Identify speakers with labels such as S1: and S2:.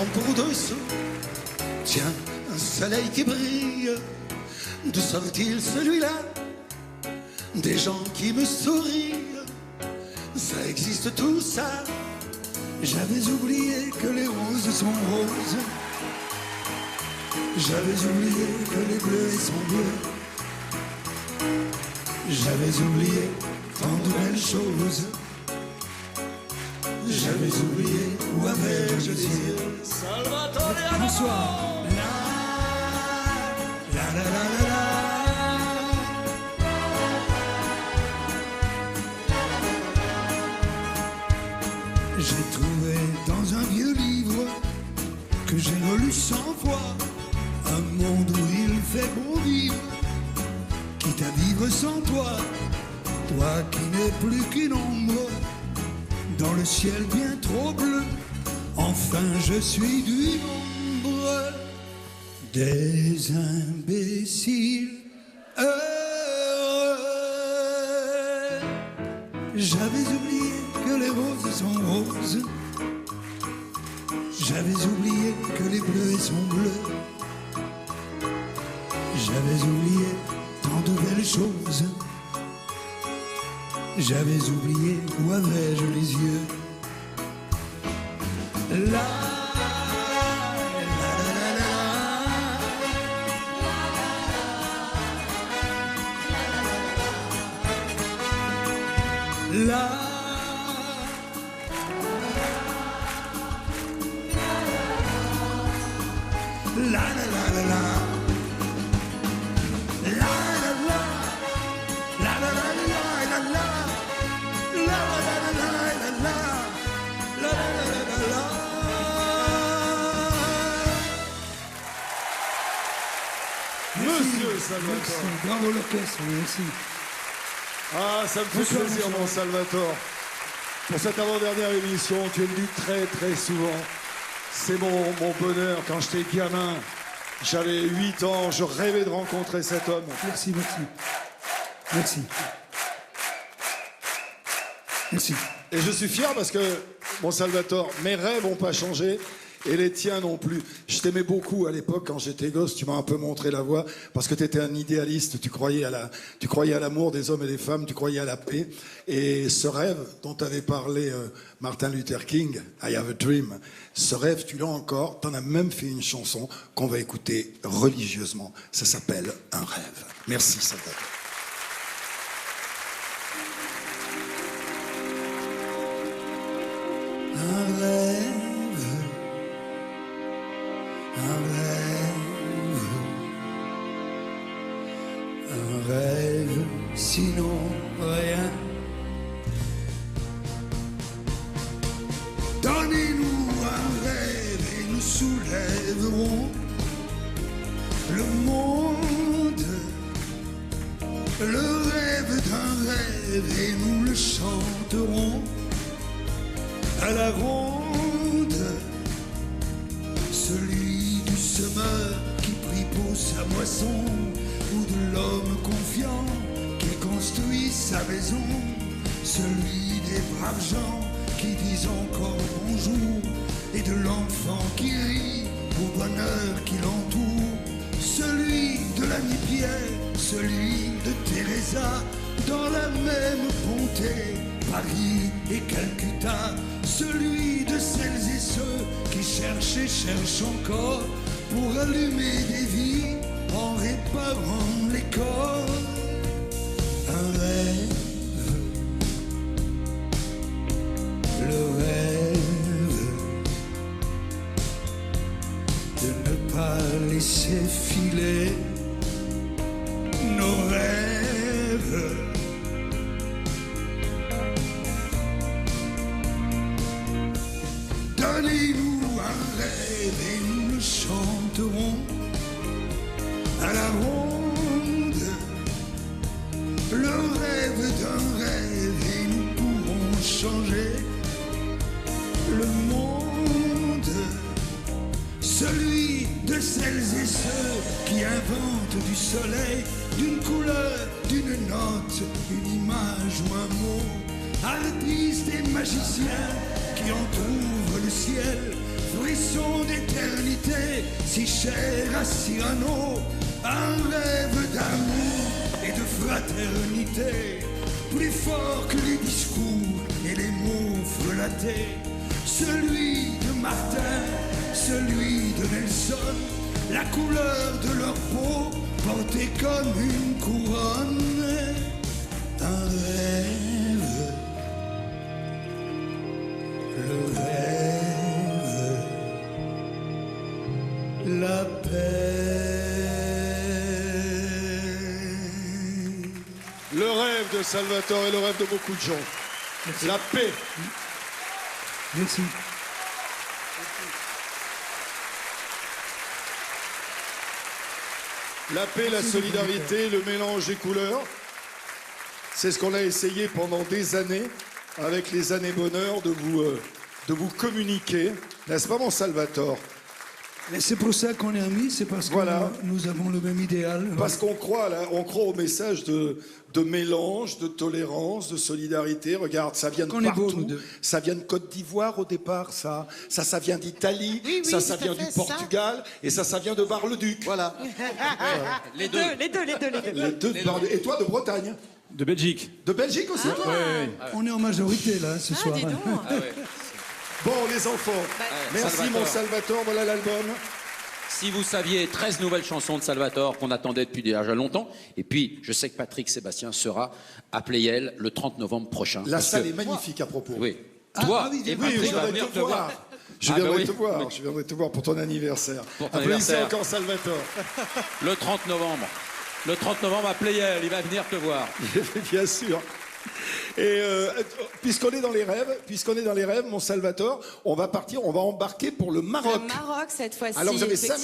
S1: temps pour 200. Tiens, un soleil qui brille, d'où sort-il celui-là? Des gens qui me sourient, ça existe tout ça. J'avais oublié que les roses sont roses. J'avais oublié que les bleus sont bleus. J'avais oublié tant de belles choses. J'avais oublié où avais-je les yeux. Salvatore, bonsoir. La la la la la. J'ai trouvé dans un vieux livre que j'ai relu 100 fois un monde où il fait beau vivre, quitte à vivre sans toi, toi qui n'es plus qu'une ombre dans le ciel bien trop bleu. Enfin je suis du nombre des imbéciles heureux. J'avais oublié que les roses sont roses. J'avais oublié que les bleus sont bleus. J'avais oublié tant de belles choses. J'avais oublié où avais-je les yeux. La la la la la la la
S2: Monsieur Salvatore.
S1: Bravo l'orchestre, merci.
S2: Ah, ça me fait plaisir, mon Salvatore. Pour cette avant-dernière émission, tu es venu très très souvent. C'est mon bonheur. Quand j'étais gamin, j'avais 8 ans, je rêvais de rencontrer cet homme.
S1: Merci, merci. Merci. Merci.
S2: Et je suis fier parce que, mon Salvatore, mes rêves n'ont pas changé et les tiens non plus. Je t'aimais beaucoup à l'époque quand j'étais gosse, tu m'as un peu montré la voie parce que tu étais un idéaliste, tu croyais à l'amour des hommes et des femmes, tu croyais à la paix. Et ce rêve dont avait parlé Martin Luther King, I Have a Dream, ce rêve, tu l'as encore, t'en as même fait une chanson qu'on va écouter religieusement. Ça s'appelle Un rêve. Merci, Salvatore.
S1: Un rêve, un rêve, un rêve, sinon rien. Donnez-nous un rêve et nous soulèverons le monde. Le rêve d'un rêve et nous le chanterons à la ronde, celui du semeur qui prie pour sa moisson, ou de l'homme confiant qui construit sa maison, celui des braves gens qui disent encore bonjour, et de l'enfant qui rit au bonheur qui l'entoure, celui de l'ami Pierre, celui de Teresa, dans la même bonté, Paris et Calcutta, celui de celles et ceux qui cherchent et cherchent encore pour allumer des vies en réparant les corps. Un rêve, le rêve de ne pas laisser filer nos rêves. Donnez-nous un rêve et nous le chanterons à la ronde. Le rêve d'un rêve et nous pourrons changer le monde. Celui de celles et ceux qui inventent du soleil, d'une couleur, d'une note, une image ou un mot. Artistes et magiciens qui entourent le ciel, frisson d'éternité, si cher à Cyrano, un rêve d'amour et de fraternité, plus fort que les discours et les mots frelatés, celui de Martin, celui de Nelson, la couleur de leur peau portée comme une couronne, un rêve, le rêve, la paix.
S2: Le rêve de Salvatore et le rêve de beaucoup de gens.
S1: Merci.
S2: La paix.
S1: Merci.
S2: La paix, la solidarité, le mélange des couleurs. C'est ce qu'on a essayé pendant des années, avec les années bonheur, de vous communiquer. N'est-ce pas, mon Salvatore?
S1: Mais c'est pour ça qu'on est amis, c'est parce que
S2: voilà.
S1: nous avons le même idéal.
S2: Parce qu'on croit, on croit au message de mélange, de tolérance, de solidarité. Regarde, ça vient de partout.
S1: Beau,
S2: ça vient de Côte d'Ivoire au départ, ça vient d'Italie,
S3: oui,
S2: ça vient du Portugal, et ça vient de Bar-le-Duc. Voilà.
S3: Les deux.
S2: Les deux. Et toi, de Bretagne?
S4: De Belgique.
S2: De Belgique aussi, toi?
S1: On est en majorité là ce soir.
S3: Dis donc.
S2: Bon, les enfants, merci
S5: Salvatore.
S2: mon Salvatore, voilà l'album.
S5: Si vous saviez, 13 nouvelles chansons de Salvatore qu'on attendait depuis déjà longtemps. Et puis, je sais que Patrick Sébastien sera à Playel le 30 novembre prochain.
S2: La salle est magnifique à propos.
S5: Oui. Toi
S1: oui,
S5: et
S1: oui,
S5: Patrick
S2: je
S5: va
S2: viendrai
S5: venir
S2: te voir. Je
S5: Ah,
S2: viendrai
S5: bah oui.
S2: te voir. Je viendrai te voir pour ton anniversaire.
S5: Pour ton
S2: Applaudissez
S5: anniversaire.
S2: encore Salvatore.
S5: Le 30 novembre. Le 30 novembre à Playel, il va venir te voir.
S2: Bien sûr. Et puisqu'on est dans les rêves, mon Salvatore, on va partir, on va embarquer pour le Maroc.
S3: Le Maroc cette fois-ci.
S2: Alors vous avez 5